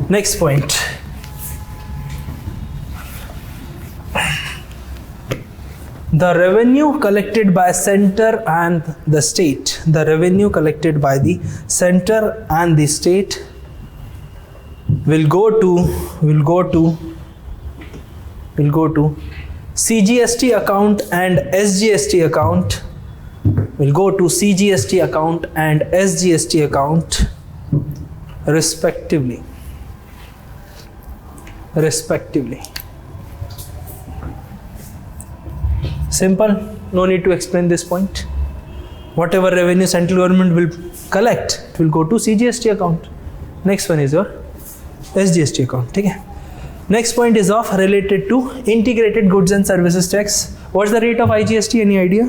Next point. The revenue collected by center and the state. The revenue collected by the center and the state will go to CGST account and SGST account. Will go to CGST account and SGST account respectively. Simple, no need to explain this point. Whatever revenue central government will collect, it will go to CGST account. Next one is your SGST account. Okay. Next point is of related to integrated goods and services tax. What's the rate of IGST? Any idea?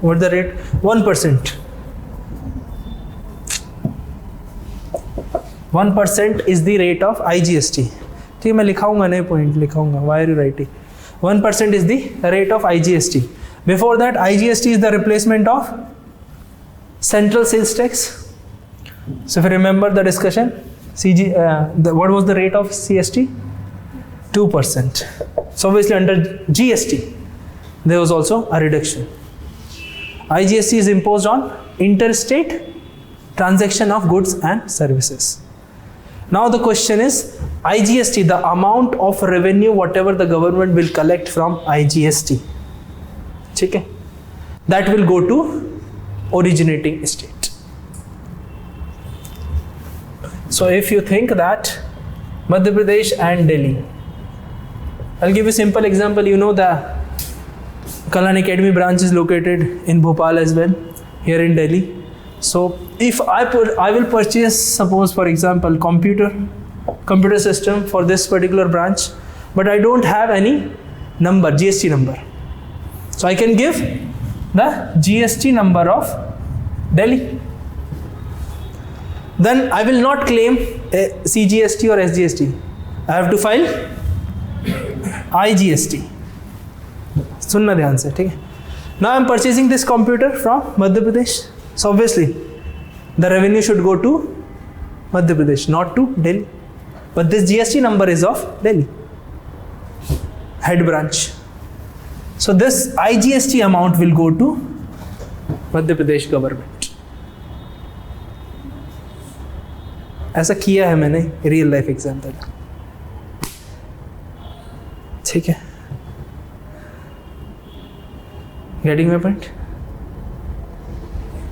What's the rate? 1%. 1% is the rate of IGST. ठीक है, मैं लिखाऊंगा नए point लिखाऊंगा. Why are you writing? 1% is the rate of IGST. Before that, IGST is the replacement of central sales tax. So if you remember the discussion, what was the rate of CST? 2%. So obviously under GST, there was also a reduction. IGST is imposed on interstate transaction of goods and services. Now the question is, IGST, the amount of revenue whatever the government will collect from IGST, ठीक है, that will go to originating state. So if you think that Madhya Pradesh and Delhi, I'll give you a simple example. You know the Kalan Academy branch is located in Bhopal as well, here in Delhi. So if I will purchase, suppose for example, computer system for this particular branch, but I don't have any number, GST number. So I can give the GST number of Delhi. Then I will not claim CGST or SGST. I have to file IGST. सुनना ध्यान से, ठीक है. Now I am purchasing this computer from Madhya Pradesh. So obviously, the revenue should go to Madhya Pradesh, not to Delhi. But this GST number is of Delhi, head branch. So this IGST amount will go to Madhya Pradesh government. ऐसा किया है मैंने real life example. ठीक है, getting my point.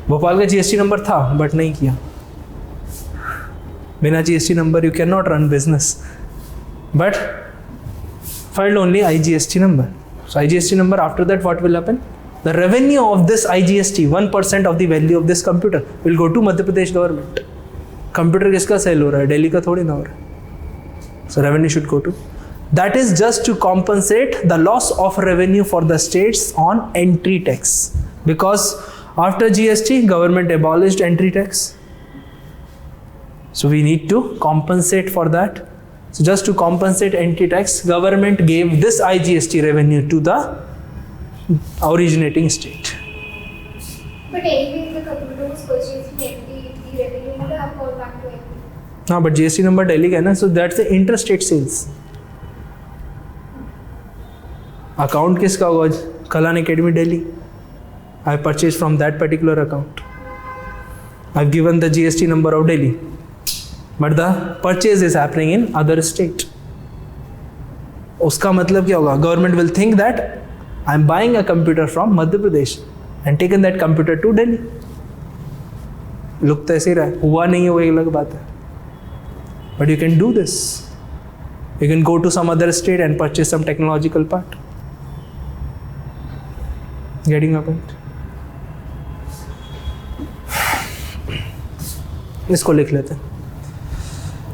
Bhopal का GST number था but नहीं किया. बिना GST number you can not run business, but filed only IGST number. So IGST number, after that what will happen? The revenue of this IGST, 1% of the value of this computer will go to Madhya Pradesh government. Computer किसका cell हो रहा है? दिल्ली का थोड़ी ना हो रहा है. So revenue should go to. That is just to compensate the loss of revenue for the states on entry tax. Because after GST, government abolished entry tax. So we need to compensate for that. So just to compensate entry tax, government gave this IGST revenue to the originating state. But anyway, if the computer was purchased in Delhi, the revenue would have gone back to Delhi. हाँ, but GST number Delhi का है ना, so that's the interstate sales. Account किसका होगा? Kalan Academy Delhi. I purchased from that particular account. I've given the GST number of Delhi. But the purchase is happening in other state. उसका मतलब क्या होगा? Government will think that I'm buying a computer from Madhya Pradesh and taken that computer to Delhi. Look तो ऐसे ही रहा है, हुआ नहीं है वो एक अलग बात है. But you can do this. You can go to some other state and purchase some technological part. Getting my point? इसको लिख लेते हैं.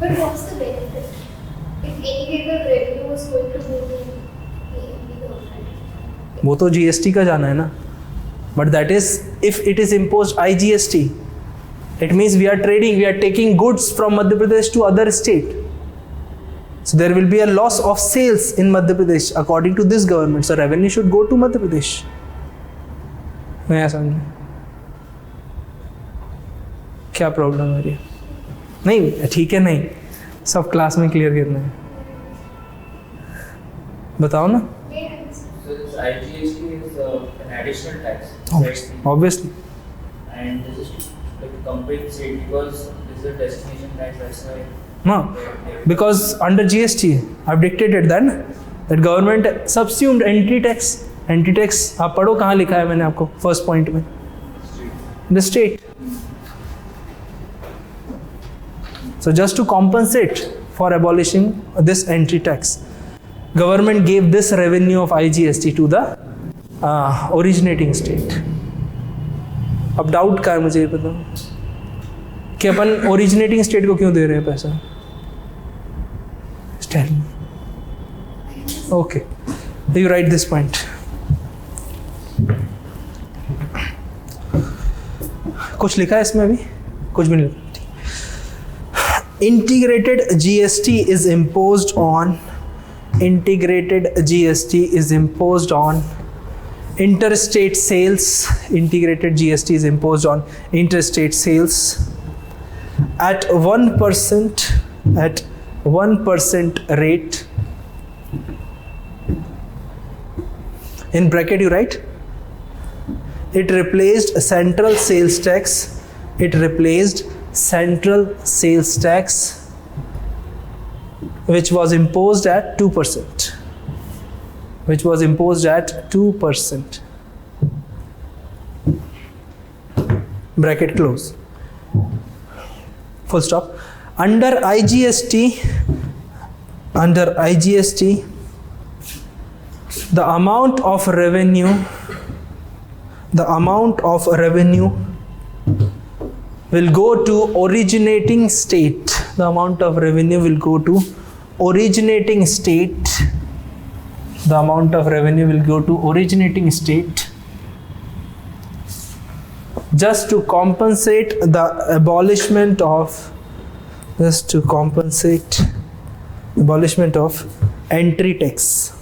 But what's the benefit? If anyway the revenue was going to go to the government. वो तो GST का जाना है ना. But that is if it is imposed IGST. It means we are trading, we are taking goods from Madhya Pradesh to other state. So there will be a loss of sales in Madhya Pradesh according to this government. So revenue should go to Madhya Pradesh. नया समझ. क्या problem है? नहीं ठीक है, नहीं सब class में क्लियर करना है, बताओ ना। So this IGST is an additional tax. Obviously. And this is like compensate because this is a destination tax. That's why. No, because under GST, I've dictated that government subsumed entry tax. Entry tax आप पढ़ो कहाँ लिखा है मैंने आपको first point में, the state. So just to compensate for abolishing this entry tax, government gave this revenue of IGST to the originating state. अब doubt का है मुझे ये बताओ कि अपन ओरिजिनेटिंग स्टेट को क्यों दे रहे हैं पैसा? Okay, you right this point. कुछ लिखा है इसमें? अभी कुछ भी नहीं लिखा. Integrated GST is imposed on interstate sales. Integrated GST is imposed on interstate sales at 1% rate. In bracket you write, it replaced central sales tax. Central sales tax, which was imposed at 2%. Bracket close. Full stop. Under IGST, the amount of revenue will go to originating state. The amount of revenue will go to originating state. Just to compensate the abolishment of entry tax.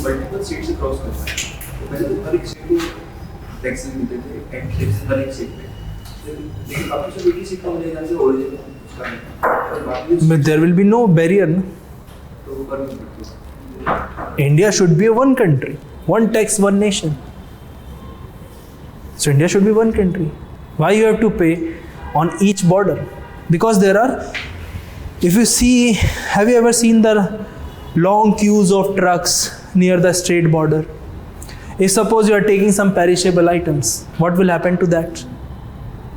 Multiple state से cross करना है, तो पहले तो हर एक state को tax मिलते थे, टैक्स हर एक स्टेट पे, लेकिन अब तो सब एक ही स्टेट को मिलेगा जो ओरिजिन उसका है, But there will be no barrier, no? तो वो कर नहीं सकते. India should be a one country, one tax, one nation. So India should be one country. Why you have to pay on each border? Because there are, if you see, have you ever seen the long queues of trucks near the state border? If suppose you are taking some perishable items, what will happen to that?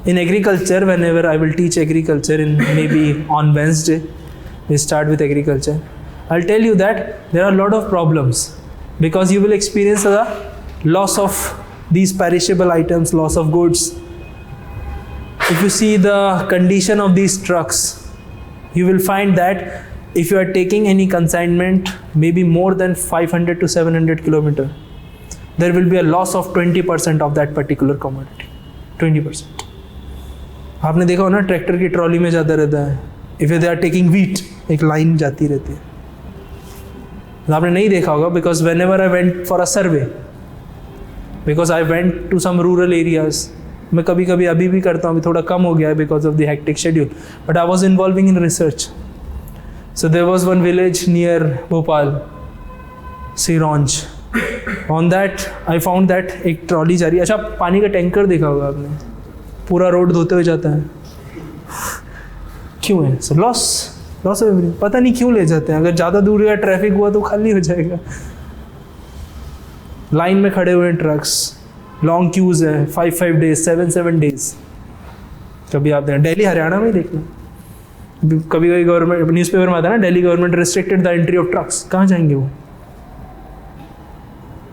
In agriculture, whenever I will teach agriculture, in maybe on Wednesday, we start with agriculture, I'll tell you that there are a lot of problems because you will experience the loss of these perishable items, loss of goods. If you see the condition of these trucks, you will find that if you are taking any consignment, maybe more than 500 to 700 kilometer, there will be a loss of 20% of that particular commodity. 20%. आपने देखा हो ना, tractor की trolley में ज़्यादा रहता है. If they are taking wheat, एक लाइन जाती रहती है. आपने नहीं देखा होगा because whenever I went for a survey, because I went to some rural areas. मैं कभी कभी अभी भी करता हूँ, अभी थोड़ा कम हो गया है because of the hectic schedule, but I was involving in research. So there was one village near Bhopal, Sironj. On that, I found that एक ट्रॉली जा रही है. अच्छा, पानी का टैंकर देखा होगा आपने, पूरा रोड धोते हुए जाता है. क्यों है? So loss of everything. पता नहीं क्यों ले जाते हैं. अगर ज़्यादा दूर का ट्रैफिक हुआ तो खाली हो जाएगा. लाइन में खड़े हुए ट्रक्स, लॉन्ग क्यूज है, 5 days, 7 days. कभी आप देखें, दिल्ली हरियाणा में देखना, कभी कभी गवर्नमेंट न्यूज़पेपर में आता है ना, Delhi government restricted the entry of trucks. कहाँ जाएंगे वो?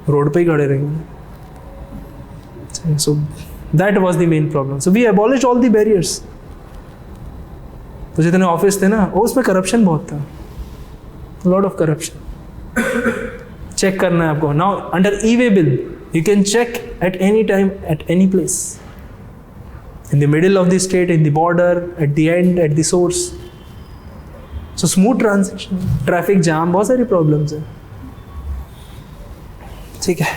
रोड पे ही खड़े रहेंगे. So that was the main problem. So we abolished all the barriers. तो जितने ऑफिस थे ना, वो उसमें करप्शन बहुत था, लॉट ऑफ करप्शन. चेक करना है आपको. Now under E way bill you can check at any time, at any place. In the middle of the state, in the border, at the end, at the source. So smooth transition, traffic jam, बहुत सारी problems हैं. ठीक है.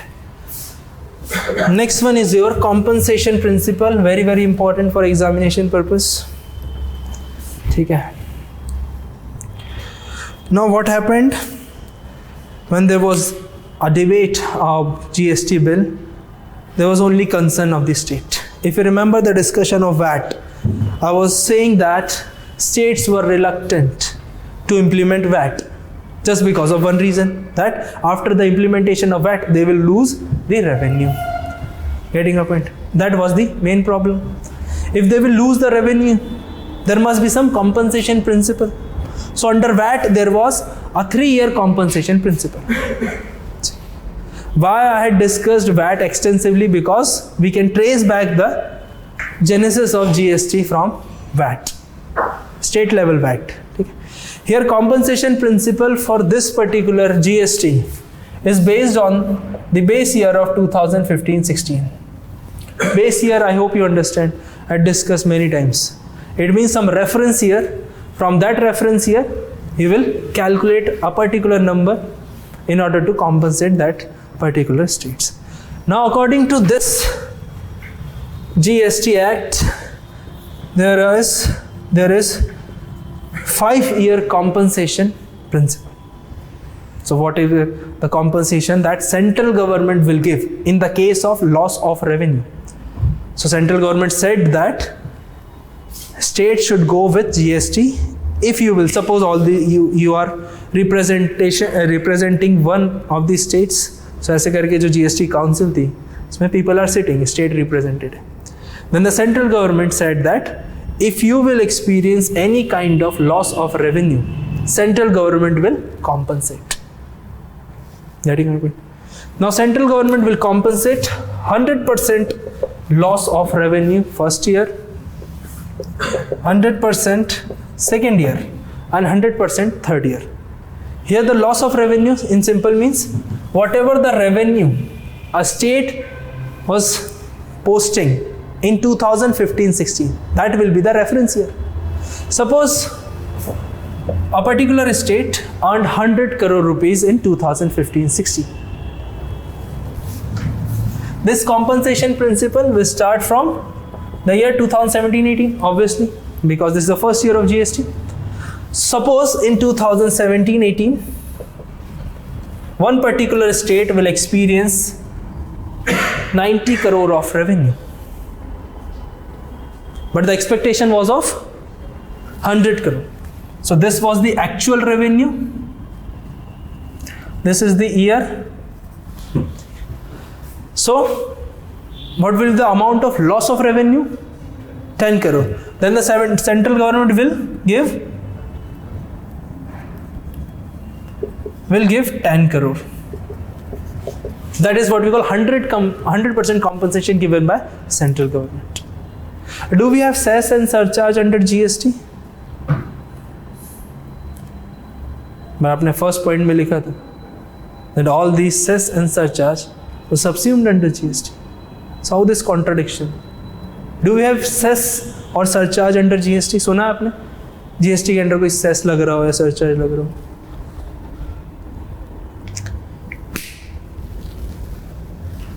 Next one is your compensation principle, very very important for examination purpose. ठीक है. Now what happened when there was a debate of GST bill? There was only concern of the state. If you remember the discussion of VAT, I was saying that states were reluctant to implement VAT just because of one reason, that after the implementation of VAT they will lose the revenue. Getting a point? That was the main problem. If they will lose the revenue, there must be some compensation principle. So under VAT there was a 3-year compensation principle. Why I had discussed VAT extensively? Because we can trace back the genesis of GST from VAT, state level VAT. Here compensation principle for this particular GST is based on the base year of 2015-16. Base year, I hope you understand, I discussed many times. It means some reference year. From that reference year, you will calculate a particular number in order to compensate that particular states. Now according to this GST Act, there is 5-year compensation principle. So what is the compensation that central government will give in the case of loss of revenue? So central government said that state should go with GST if you will, suppose all the you are representing one of the states. So ऐसे करके जो GST council थी, इसमें people are sitting, state represented. Then the central government said that if you will experience any kind of loss of revenue, central government will compensate. Getting it? Now central government will compensate 100% loss of revenue first year, 100% second year, and 100% third year. Here the loss of revenue in simple means whatever the revenue a state was posting in 2015-16, that will be the reference year. Suppose a particular state earned 100 crore rupees in 2015-16. This compensation principle will start from the year 2017-18, obviously, because this is the first year of GST. Suppose in 2017-18, one particular state will experience 90 crore of revenue. But the expectation was of 100 crore. So this was the actual revenue. This is the year. So what will be the amount of loss of revenue? 10 crore. Then the central government will give 10 crore. That is what we call 100% compensation given by central government. Do we have cess and surcharge under GST? मैं अपने first point में लिखा था that all these cess and surcharge were subsumed under GST. So how this contradiction? Do we have cess or surcharge under GST? सुना आपने? GST के अंदर कोई cess लग रहा हो या surcharge लग रहा हो?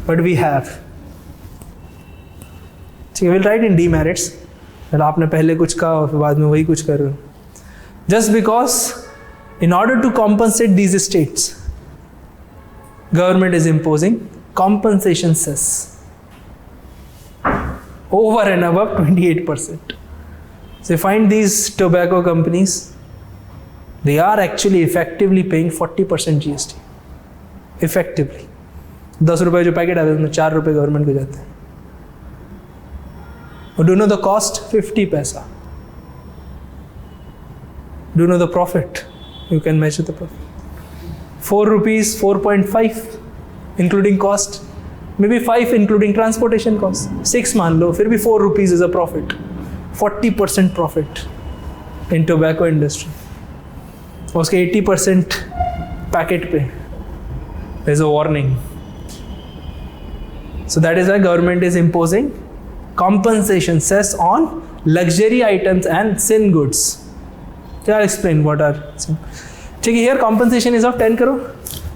But we have. ठीक है, we'll write in demerits. मतलब आपने पहले कुछ कहा और फिर बाद में वही कुछ कर रहे हो. Just because in order to compensate these states, government is imposing compensation cess over and above 28%. So you find these tobacco companies, they are actually effectively paying 40% GST. Effectively. 10 रुपए जो पैकेट आते हैं उसमें 4 रुपए गवर्नमेंट को जाते हैं. Or do you know the cost? 50 paisa. Do you know the profit? You can measure the profit. 4 rupees, 4.5 including cost. Maybe 5 including transportation cost. 6 मान लो, फिर भी 4 rupees is a profit. 40% profit in tobacco industry. उसके 80% packet पे. There is a warning. So that is why government is imposing compensation cess on luxury items and sin goods. So I'll explain what are sin. ठीक है, here compensation is of 10 crore.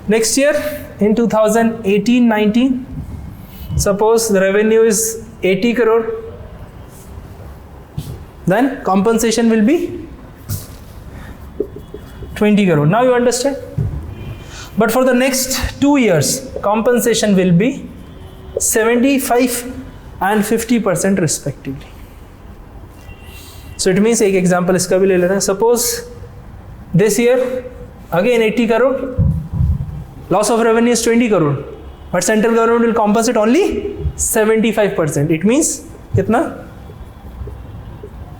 Next year in 2018-19, suppose the revenue is 80 crore, then compensation will be 20 crore. Now you understand? But for the next 2 years, compensation will be 75 and 50% respectively. So it means एक example इसका भी ले लेना. Suppose this year again 80 crore, loss of revenue is 20 crore, but central government will compensate only 75%. It means कितना?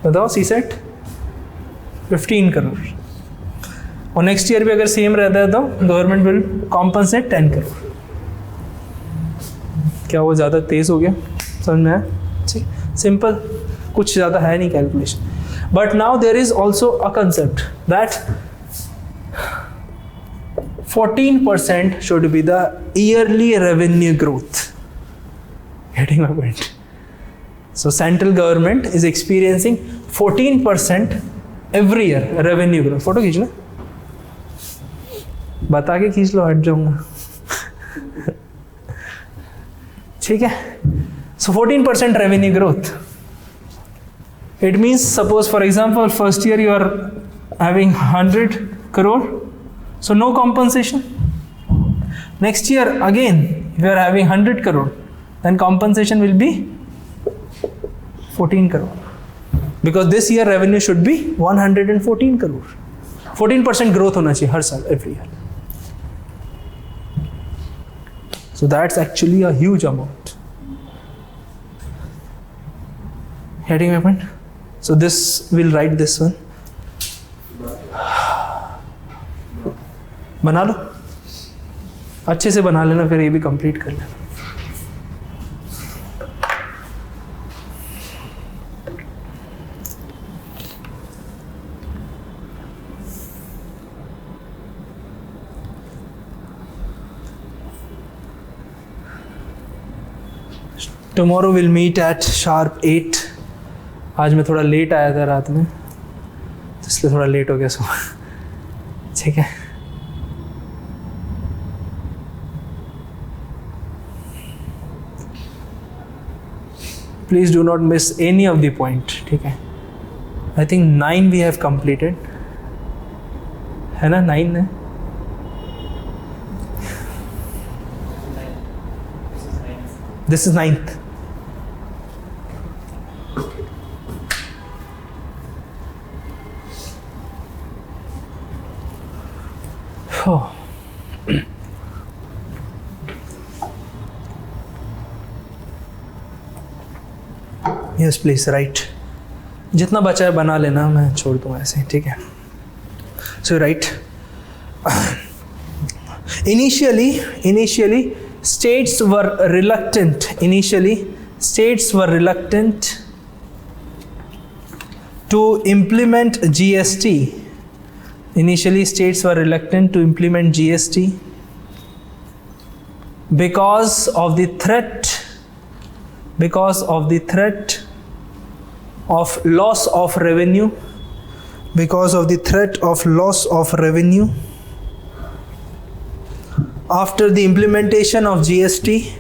बताओ, CSET 15 crore. और next year भी अगर सेम रहता है तो गवर्नमेंट विल कॉम्पनसेट 10 करोड़. क्या वो ज़्यादा तेज़ हो गया? समझ में आया? ठीक, सिंपल, कुछ ज़्यादा है नहीं calculation. But now there is also a concept that 14% should be the yearly revenue growth. Getting my point? So central government is experiencing 14% every year revenue growth. Photo खींचना, बता के खींच लो, हट जाऊंगा. ठीक है. So 14% revenue growth. It means suppose for example first year you are having 100 crore, so no compensation. Next year again if you are having 100 crore, then compensation will be 14 crore, because this year revenue should be 114 crore. 14% growth होना चाहिए हर साल, every year. So that's actually a huge amount. Getting my point? So this, we'll write this one. बना लो, अच्छे से बना लेना, फिर ये भी कंप्लीट कर लेना. Tomorrow will meet at sharp 8. आज मैं थोड़ा लेट आया था रात में, तो इसलिए थोड़ा लेट हो गया सुबह. ठीक है. Please do not miss any of the point. ठीक है. I think 9 we have completed, है ना? 9 है. This is 9th. Yes please write. जितना बचा है बना लेना, मैं छोड़ दूंगा ऐसे. ठीक है. So right. Initially states were reluctant. Initially states were reluctant to implement GST. Initially states were reluctant to implement GST because of the threat of loss of revenue, because of the threat of loss of revenue after the implementation of GST,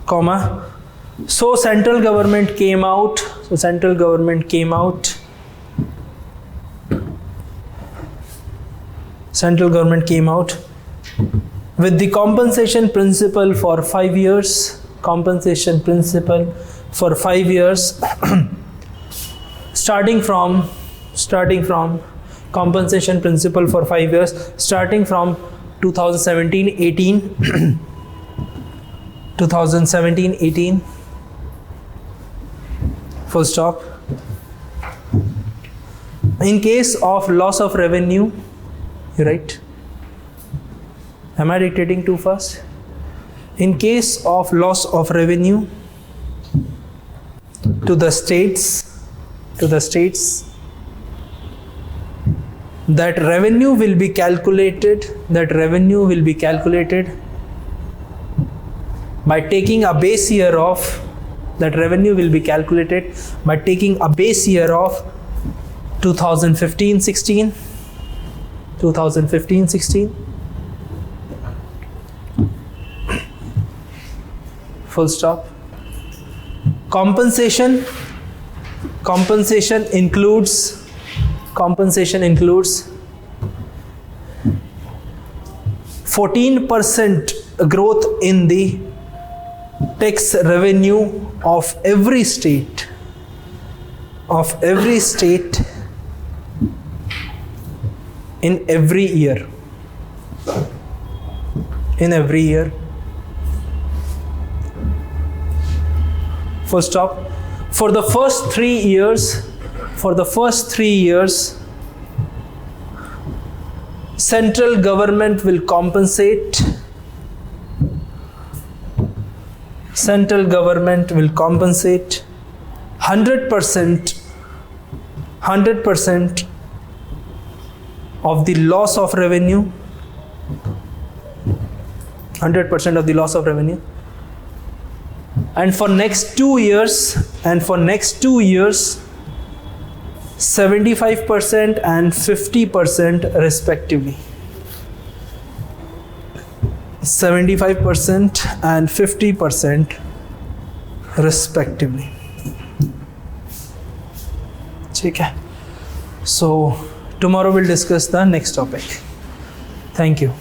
comma, so central government came out with the compensation principle for 5 years, starting from compensation principle for 5 years, starting from 2017-18, full stop. In case of loss of revenue, you write. Am I dictating too fast? In case of loss of revenue to the states that revenue will be calculated by taking a base year of 2015-16, full stop. Compensation includes 14% growth in the tax revenue of every state in every year. Full stop. For the first 3 years, central government will compensate 100% of the loss of revenue. 100% of the loss of revenue. And for next 2 years, 75% and 50% respectively. 75% and 50% respectively. ठीक है. So tomorrow we'll discuss the next topic. Thank you.